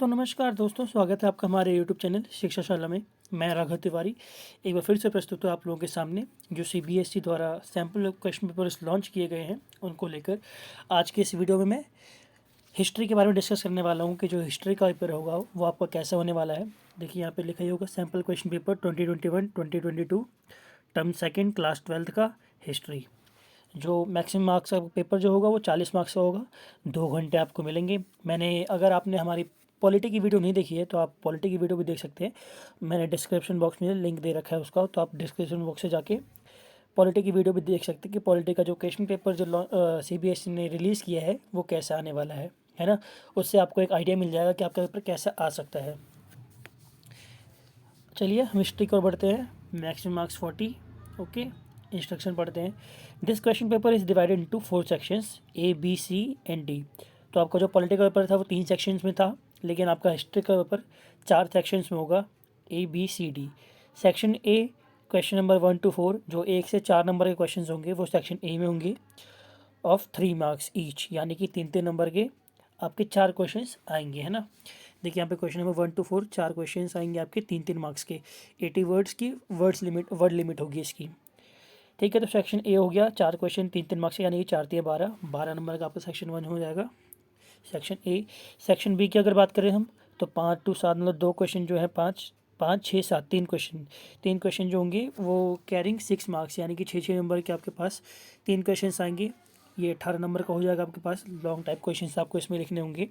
तो नमस्कार दोस्तों, स्वागत है आपका हमारे यूट्यूब चैनल शिक्षाशाला में। मैं राघव तिवारी एक बार फिर से प्रस्तुत हूँ आप लोगों के सामने जो सीबीएसई द्वारा सैम्पल क्वेश्चन पेपर्स लॉन्च किए गए हैं उनको लेकर। आज के इस वीडियो में मैं हिस्ट्री के बारे में डिस्कस करने वाला हूँ कि जो हिस्ट्री का पेपर होगा वो आपका कैसा होने वाला है। देखिए यहाँ पे लिखा ही होगा sample question paper 2021-2022 term second class 12th का हिस्ट्री। जो मैक्सिमम मार्क्स का पेपर जो होगा वो 40 मार्क्स का होगा। 2 घंटे आपको मिलेंगे। अगर आपने हमारी पॉलिटी की वीडियो नहीं देखी है तो आप पॉलिटी की वीडियो भी देख सकते हैं। मैंने डिस्क्रिप्शन बॉक्स में लिंक दे रखा है उसका, तो आप डिस्क्रिप्शन बॉक्स से जाके पॉलिटी की वीडियो भी देख सकते हैं कि पॉलिटी का जो क्वेश्चन पेपर जो सीबीएसई ने रिलीज़ किया है वो कैसा आने वाला है ना। उससे आपको एक आइडिया मिल जाएगा कि आपका पेपर कैसा आ सकता है। चलिए हम हिस्ट्री की ओर बढ़ते हैं। Maximum marks 40। ओके, इंस्ट्रक्शन पढ़ते हैं। This question paper is divided into 4 sections A B C and D. तो आपका जो पॉलिटिकल पेपर था वो 3 सेक्शंस में था, लेकिन आपका हिस्ट्री का पेपर 4 सेक्शंस में होगा, A B C D. Section A question number 1 to 4 जो 1 से 4 नंबर के क्वेश्चन होंगे वो सेक्शन ए में होंगे ऑफ 3 मार्क्स ईच, यानी कि 3-3 नंबर के आपके 4 क्वेश्चंस आएंगे, है ना। देखिए यहाँ पे क्वेश्चन नंबर 1 to 4 4 क्वेश्चंस आएंगे आपके 3-3 मार्क्स के। 80 वर्ड्स की वर्ड लिमिट होगी इसकी। ठीक है, तो सेक्शन ए हो गया 4 क्वेश्चन 3-3 मार्क्स के, यानी कि 4 12 नंबर का आपका सेक्शन 1 हो जाएगा, सेक्शन ए। सेक्शन बी की अगर बात करें हम तो 5 to 7 मतलब 2 क्वेश्चन जो है 5, 6, 7 3 क्वेश्चन जो होंगे वो कैरिंग 6 मार्क्स, यानी कि 6-6 नंबर के आपके पास 3 क्वेश्चन आएंगे। ये 18 नंबर का हो जाएगा आपके पास। लॉन्ग टाइप क्वेश्चन आपको इसमें लिखने होंगे।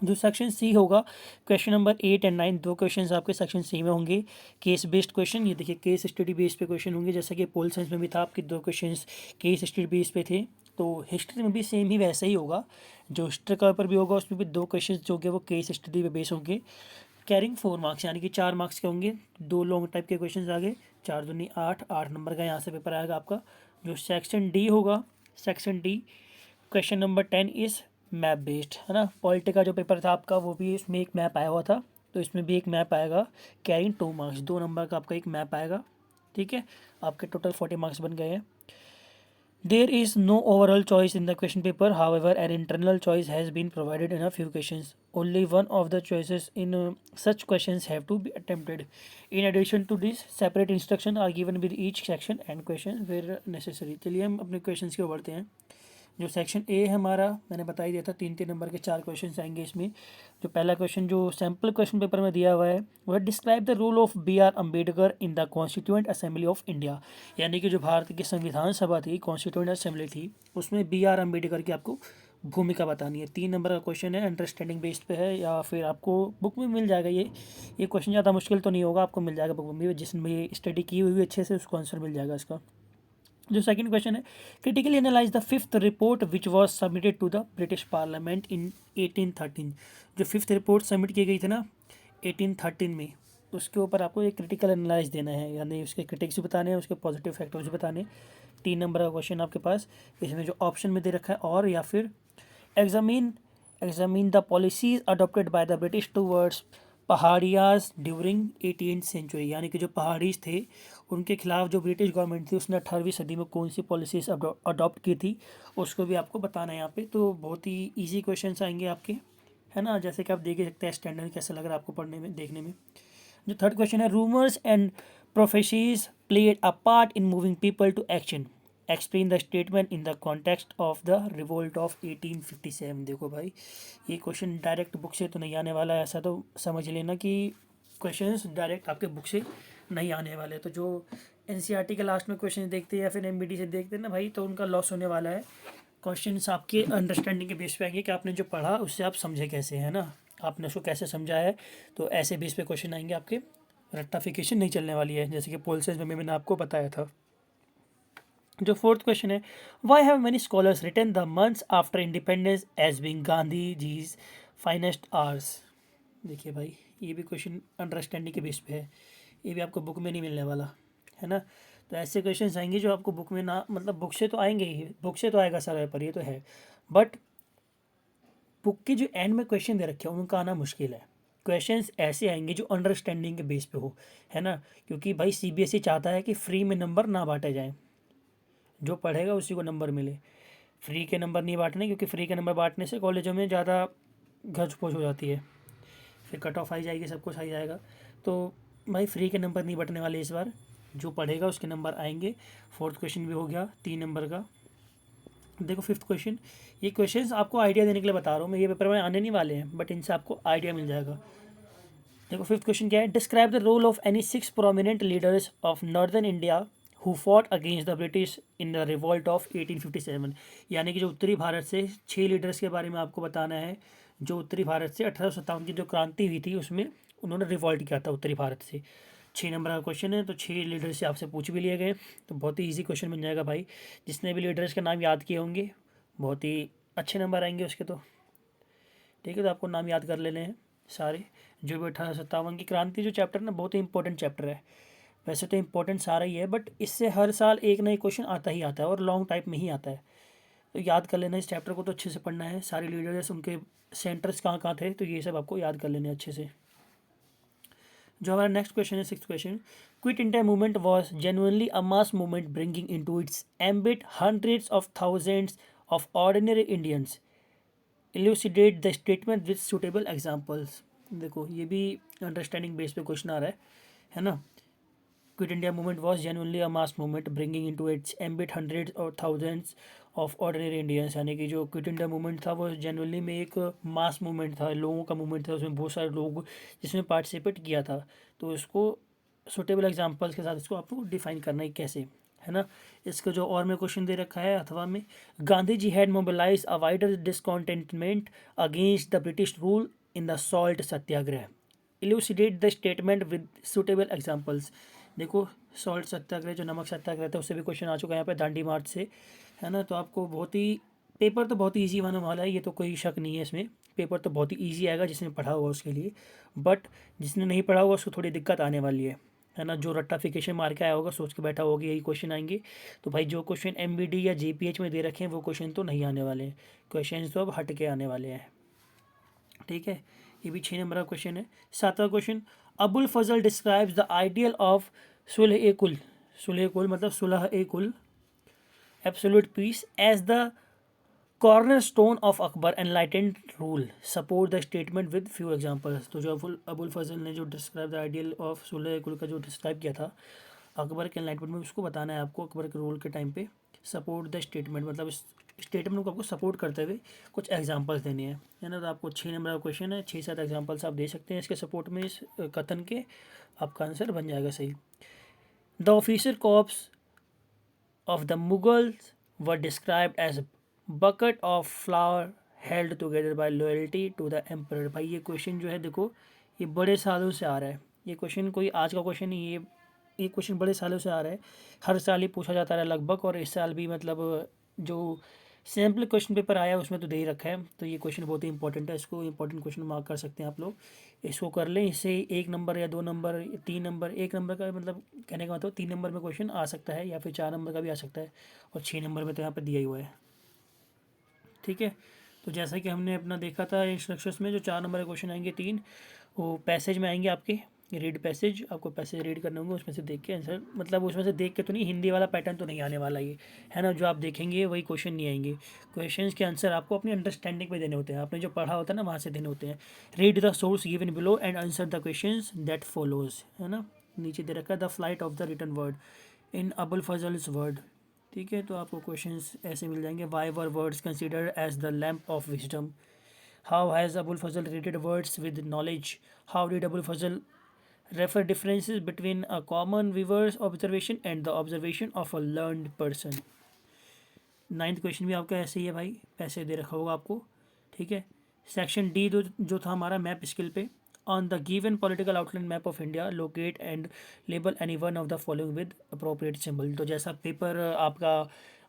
जो सेक्शन सी होगा क्वेश्चन नंबर 8 और 9 2 क्वेश्चंस आपके सेक्शन सी में होंगे। केस बेस्ड क्वेश्चन, ये देखिए केस स्टडी बेस पे क्वेश्चन होंगे, जैसा कि पोल साइंस में भी था आपके 2 क्वेश्चंस केस स्टडी बेस पे थे। तो हिस्ट्री में भी सेम ही वैसा ही होगा। जो हिस्ट्री का पेपर भी होगा उसमें भी 2 क्वेश्चन जो होंगे वो केस स्टडी पे बेस होंगे, कैरिंग 4 मार्क्स, यानी कि 4 मार्क्स के होंगे। 2 लॉन्ग टाइप के क्वेश्चन आ गए, 4 दूनी 8 नंबर का यहाँ से पेपर आएगा आपका। जो सेक्शन डी होगा, section D question number 10 is map based, है ना। पॉलिटी का जो पेपर था आपका वो भी इसमें एक मैप आया हुआ था, तो इसमें भी एक मैप आएगा कैरिंग 2 मार्क्स, 2 नंबर का आपका एक मैप आएगा। ठीक है, आपके टोटल 40 मार्क्स बन गए हैं। There is no overall choice in the question paper, however an internal choice has been provided in a few questions. Only one of the choices in such questions have to be attempted. In addition to this separate instruction are given with each section and question where necessary. चलिए हम अपने question की ओर बढ़ते हैं। जो section A है हमारा, मैंने बता ही दिया था 3-3 नंबर के 4 क्वेश्चन आएंगे इसमें। जो पहला क्वेश्चन जो सैम्पल क्वेश्चन पेपर में दिया हुआ है वह describe the role of B.R. Ambedkar in the constituent assembly of India. यानी कि जो भारत की संविधान सभा थी, कॉन्स्टिट्यूएंट असेंबली थी, उसमें B.R. अम्बेडकर की आपको भूमिका बतानी है। 3 नंबर का क्वेश्चन है, अंडरस्टैंडिंग बेस्ड पे है, या फिर आपको बुक में मिल जाएगा। ये क्वेश्चन ज़्यादा मुश्किल तो नहीं होगा, आपको मिल जाएगा बुक में, जिसमें ये स्टडी की हुई अच्छे से उसको आंसर मिल जाएगा इसका। जो सेकंड क्वेश्चन है, critically analyse the fifth report which was submitted to the British parliament in 1813। जो फिफ्थ रिपोर्ट सबमिट की गई थी ना 1813 में, उसके ऊपर आपको एक क्रिटिकल एनालाइज देना है, यानी उसके क्रिटिक्स भी बताने हैं, उसके पॉजिटिव फैक्टर्स भी बताने। 3 नंबर का क्वेश्चन आपके पास, इसमें जो ऑप्शन में दे रखा है और या फिर examine examine the policies adopted by the British towards Paharias during 18th century. यानी कि जो पहाड़ीज थे उनके खिलाफ जो ब्रिटिश गवर्नमेंट थी उसने 18वीं सदी में कौन सी पॉलिसीज अडॉप्ट की थी, उसको भी आपको बताना है यहाँ पे। तो बहुत ही इजी क्वेश्चंस आएंगे आपके, है ना। जैसे कि आप देख ही सकते हैं स्टैंडर्ड कैसा लग रहा है आपको पढ़ने में, देखने में। जो थर्ड क्वेश्चन है, rumours and prophecies played a part in moving people to action, explain the statement in the context of the revolt of 1857। देखो भाई, ये क्वेश्चन डायरेक्ट बुक से तो नहीं आने वाला है, ऐसा तो समझ लेना कि क्वेश्चंस डायरेक्ट आपके बुक से नहीं आने वाले। तो जो एनसीईआरटी के लास्ट में क्वेश्चन देखते हैं या फिर एमबीटी से देखते हैं ना भाई, तो उनका लॉस होने वाला है। क्वेश्चंस आपके अंडरस्टैंडिंग के बेस पे आएंगे कि आपने जो पढ़ा उससे आप समझे कैसे, है ना, आपने उसको कैसे समझा है। तो ऐसे बेस पे क्वेश्चन आएंगे आपके, रट्टाफिकेशन नहीं चलने वाली है, जैसे कि पोल साइंस में मैंने आपको बताया था। जो फोर्थ क्वेश्चन है, why have many scholars written the months after independence as being Gandhi ji's finest hours. देखिए भाई, ये भी क्वेश्चन अंडरस्टैंडिंग के बेस पे है, ये भी आपको बुक में नहीं मिलने वाला, है ना। तो ऐसे क्वेश्चन आएंगे जो आपको बुक में ना, मतलब बुक से तो आएंगे ही, बुक से तो आएगा सर पर, ये तो है, बट बुक के जो एंड में क्वेश्चन दे रखे हैं उनका आना मुश्किल है। क्वेश्चंस ऐसे आएंगे जो अंडरस्टैंडिंग के बेस पे हो, है ना। क्योंकि भाई सीबीएसई चाहता है कि फ्री में नंबर ना बांटे जाएं, जो पढ़ेगा उसी को नंबर मिले। फ्री के नंबर नहीं बांटने, क्योंकि फ्री के नंबर बांटने से कॉलेजों में ज़्यादा घच पोच हो जाती है। फिर कट ऑफ आई जाएगी, सब कुछ आ जाएगा। तो भाई फ्री के नंबर नहीं बटने वाले इस बार, जो पढ़ेगा उसके नंबर आएंगे। फोर्थ क्वेश्चन भी हो गया 3 नंबर का। देखो फिफ्थ क्वेश्चन, ये क्वेश्चंस आपको आइडिया देने के लिए बता रहा हूँ मैं, ये पेपर में आने नहीं वाले हैं बट इनसे आपको आइडिया मिल जाएगा। देखो फिफ्थ क्वेश्चन क्या है, describe the role of any 6 prominent leaders of northern India who fought against the British in the revolt of 1857। यानी कि जो उत्तरी भारत से 6 लीडर्स के बारे में आपको बताना है, जो उत्तरी भारत से 1857 की जो क्रांति हुई थी उसमें उन्होंने रिवॉल्ट किया था उत्तरी भारत से। 6 नंबर का क्वेश्चन है, तो 6 लीडर से आपसे पूछ भी लिए गए, तो बहुत ही ईजी क्वेश्चन बन जाएगा भाई। जिसने भी लीडर्स के नाम याद किए होंगे बहुत ही अच्छे नंबर आएंगे उसके। तो ठीक है, तो आपको नाम याद कर लेने हैं सारे। जो भी 1857 की क्रांति जो चैप्टर ना बहुत ही इंपॉर्टेंट चैप्टर है। वैसे तो इंपॉर्टेंट सारा ही है बट इससे हर साल एक नई क्वेश्चन आता ही आता है और लॉन्ग टाइप में ही आता है। तो याद कर लेना इस चैप्टर को, तो अच्छे से पढ़ना है। सारे लीडर्स उनके सेंटर्स कहाँ कहाँ थे, तो ये सब आपको याद कर लेने अच्छे से। जो हमारा नेक्स्ट क्वेश्चन है, sixth question, quit India movement was genuinely a mass movement bringing into its ambit hundreds of thousands of ordinary Indians, elucidate the statement with suitable examples. देखो ये भी अंडरस्टैंडिंग बेस पे question आ रहा है ना। Quit India movement was genuinely a mass movement bringing into its ambit hundreds और thousands of ordinary Indians. यानी कि जो क्विट इंडिया मूवमेंट था वो जेन्युइनली में एक मास मूवमेंट था, लोगों का मूवमेंट था, उसमें बहुत सारे लोग जिसमें पार्टिसिपेट किया था। तो इसको सुटेबल एग्जाम्पल्स के साथ इसको आपको डिफाइन करना है कैसे, है ना। इसका जो और में क्वेश्चन दे रखा है अथवा में, Gandhi ji had mobilise a wider discontentment against the British rule in the salt Satyagraha, elucidate the statement with suitable examples. देखो सॉल्ट सत्याग्रह जो नमक सत्याग्रह था उससे भी क्वेश्चन आ चुका है यहाँ पे, दांडी मार्च से, है ना। तो आपको बहुत ही पेपर तो बहुत ही ईजी होने वाला है, ये तो कोई शक नहीं है इसमें। पेपर तो बहुत ही ईजी आएगा जिसने पढ़ा होगा उसके लिए, बट जिसने नहीं पढ़ा होगा उसको थोड़ी दिक्कत आने वाली है ना। जो रट्टाफिकेशन मार के आया होगा सोच के बैठा होगा यही क्वेश्चन आएंगे। तो भाई जो क्वेश्चन एमबीडी या जेपीएच में दे रखे हैं वो क्वेश्चन तो नहीं आने वाले हैं, क्वेश्चन तो अब हट के आने वाले हैं। ठीक है, ये भी 6 नंबर का क्वेश्चन है। सातवां question, Abul Fazl describes the ideal of Sulh e Kul, Sulh e Kul मतलब Sulh e Kul, absolute peace, as the corner stone of Akbar enlightened rule, support the statement with few examples. तो जो अबुल फजल ने जो describe the ideal of Sulh e Kul का जो डिस्क्राइब किया था अकबर के एनलाइटमेंट में, उसको बताना है आपको अकबर के रूल के टाइम पे। सपोर्ट द स्टेटमेंट मतलब इस स्टेटमेंट को आपको सपोर्ट करते हुए कुछ एग्जांपल्स देने हैं, है ना। तो आपको 6 नंबर का क्वेश्चन है, 6-7 एग्जांपल्स आप दे सकते हैं इसके सपोर्ट में, इस कथन के, आपका आंसर बन जाएगा सही। The officer corps of the Mughals were described as bucket of flower held together by loyalty to the emperor. भाई ये क्वेश्चन जो है देखो ये बड़े सालों से आ रहा है, ये क्वेश्चन कोई आज का क्वेश्चन नहीं, ये क्वेश्चन बड़े सालों से आ रहा है, हर साल ही पूछा जाता है लगभग, और इस साल भी मतलब जो सैम्पल क्वेश्चन पेपर आया है उसमें तो दे ही रखा है। तो ये क्वेश्चन बहुत ही इंपॉर्टेंट है, इसको इंपॉर्टेंट क्वेश्चन मार्क कर सकते हैं आप लोग, इसको कर लें। इससे 1 नंबर या 2 नंबर 3 नंबर, 1 नंबर का मतलब कहने का मतलब 3 नंबर में क्वेश्चन आ सकता है या फिर 4 नंबर का भी आ सकता है, और 6 नंबर में तो यहाँ पर दिया ही हुआ है। ठीक है, तो जैसा कि हमने अपना देखा था इंस्ट्रक्शंस में, जो 4 नंबर के क्वेश्चन आएंगे 3 वो पैसेज में आएंगे आपके, रीड पैसेज, आपको पैसेज रीड करने होंगे, उसमें से देख के आंसर, मतलब उसमें से देख के तो नहीं, हिंदी वाला पैटर्न तो नहीं आने वाला ये, है ना। जो आप देखेंगे वही क्वेश्चन नहीं आएंगे, क्वेश्चंस के आंसर आपको अपनी अंडरस्टैंडिंग पे देने होते हैं, आपने जो पढ़ा होता है ना वहाँ से देने होते हैं। Read the source given below and answer the questions that follows, है ना। नीचे दे रखा है the flight of the written word in Abul Fazl's word. ठीक है, तो आपको क्वेश्चंस ऐसे मिल जाएंगे। Why were words considered as the lamp of wisdom, how has Abul Fazl related words with knowledge, how did Abul Fazl refer differences between a common viewer's observation and the observation of a learned person। 9th question भी आपका ऐसे ही है भाई, पैसे दे रखा होगा आपको। ठीक है, सेक्शन डी जो था हमारा मैप स्किल पे, on the given political outline map of India locate and label any one of the following with appropriate symbol. तो जैसा पेपर आपका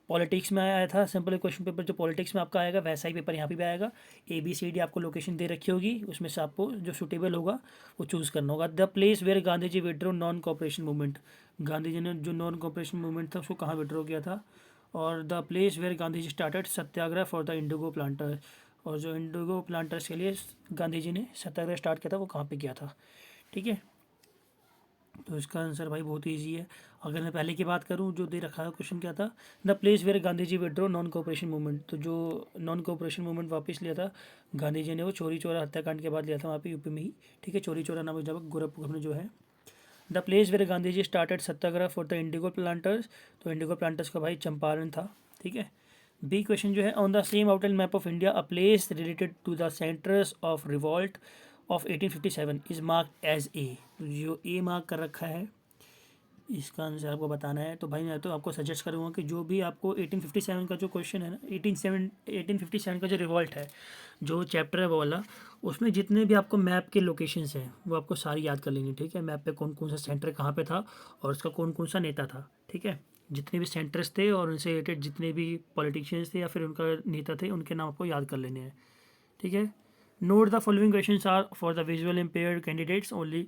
पॉलिटिक्स में आया था, सिंपल क्वेश्चन पेपर जो पॉलिटिक्स में आपका आएगा वैसा ही पेपर यहाँ पे भी आएगा। ABCD आपको लोकेशन दे रखी होगी, उसमें से आपको जो सूटेबल होगा वो चूज़ करना होगा। The place where Gandhi ji withdrew non cooperation movement, Gandhi ji ने जो नॉन कॉपरेशन मूवमेंट था उसको कहाँ विड्रॉ किया था। और the place where Gandhi ji started satyagraha for the indigo planter, और जो इंडिगो प्लांटर्स के लिए गांधी जी ने सत्याग्रह स्टार्ट किया था वो कहाँ पे किया था। ठीक है, तो इसका आंसर भाई बहुत ईजी है। अगर मैं पहले की बात करूं, जो दे रखा है क्वेश्चन क्या था, the place where Gandhi ji withdraw non cooperation movement. तो जो नॉन कोऑपरेशन मूवमेंट वापस लिया था गांधी जी ने, वो चोरी चोरा हत्याकांड के बाद लिया था वहाँ पे यूपी में ही, ठीक है। चोरी चोरा नामक जगह गोरखपुर में जो है। The place where Gandhi ji started satyagraha for the indigo planters. तो इंडिगो प्लांटर्स का भाई चंपारण था, ठीक है। बी क्वेश्चन जो है, on the same outline map of India a place related to the centres of revolt of 1857 is marked as A. तो जो ए मार्क कर रखा है, इसका आंसर आपको बताना है। तो भाई मैं तो आपको सजेस्ट करूँगा कि जो भी आपको 1857 का जो क्वेश्चन है ना, 1857 का जो रिवॉल्ट है, जो चैप्टर है वो वाला, उसमें जितने भी आपको मैप के लोकेशंस हैं वो आपको सारी याद कर लेंगे, ठीक है। मैप पे कौन कौन सा सेंटर कहाँ पे था और उसका कौन कौन सा नेता था, ठीक है। जितने भी सेंटर्स थे और उनसे रिलेटेड जितने भी पॉलिटिशियंस थे या फिर उनका नेता थे, उनके नाम आपको याद कर लेने हैं, ठीक है। Note the following questions are for the visual impaired candidates only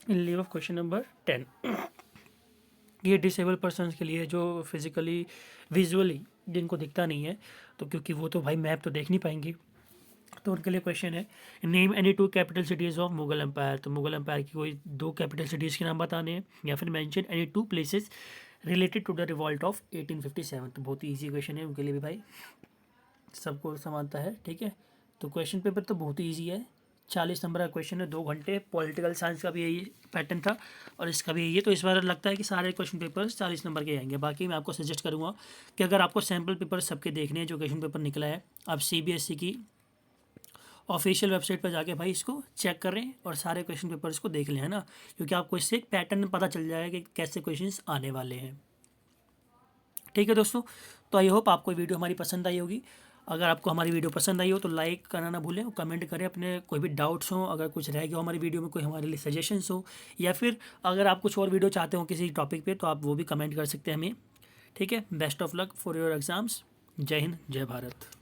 in lieu of question number 10। ये डिसेबल पर्सनस के लिए, जो फिजिकली विजुअली जिनको दिखता नहीं है, तो क्योंकि वो तो भाई मैप तो देख नहीं पाएंगे, तो उनके लिए क्वेश्चन है, name any two capital cities of Mughal empire. तो मुगल एम्पायर की कोई 2 कैपिटल सिटीज़ के नाम बताने हैं, या फिर mention any 2 places related to the revolt of 1857। तो बहुत ही ईजी क्वेश्चन है उनके लिए भी भाई, सबको समानता है, ठीक है। तो क्वेश्चन पेपर तो बहुत ही ईजी है, 40 नंबर का क्वेश्चन है, 2 घंटे। पॉलिटिकल साइंस का भी यही पैटर्न था और इसका भी यही है। तो इस बार लगता है कि सारे क्वेश्चन पेपर्स 40 नंबर के आएंगे। बाकी मैं आपको सजेस्ट करूँगा कि अगर आपको सैम्पल पेपर सबके देखने हैं, जो क्वेश्चन पेपर निकला है, आप CBSE की ऑफिशियल वेबसाइट पर जाके भाई इसको चेक करें और सारे क्वेश्चन पेपर्स को देख लें, है ना, क्योंकि आपको इससे एक पैटर्न पता चल जाएगा कि कैसे क्वेश्चंस आने वाले हैं, ठीक है दोस्तों। तो आई होप आपको वीडियो हमारी पसंद आई होगी। अगर आपको हमारी वीडियो पसंद आई हो तो लाइक करना ना भूलें और कमेंट करें अपने कोई भी डाउट्स हो, अगर कुछ रह गया हो हमारी वीडियो में, कोई हमारे लिए सजेशंस हो, या फिर अगर आप कुछ और वीडियो चाहते हो किसी टॉपिक पे, तो आप वो भी कमेंट कर सकते हैं हमें, ठीक है। Best of luck for your exams. जय हिंद, जय भारत।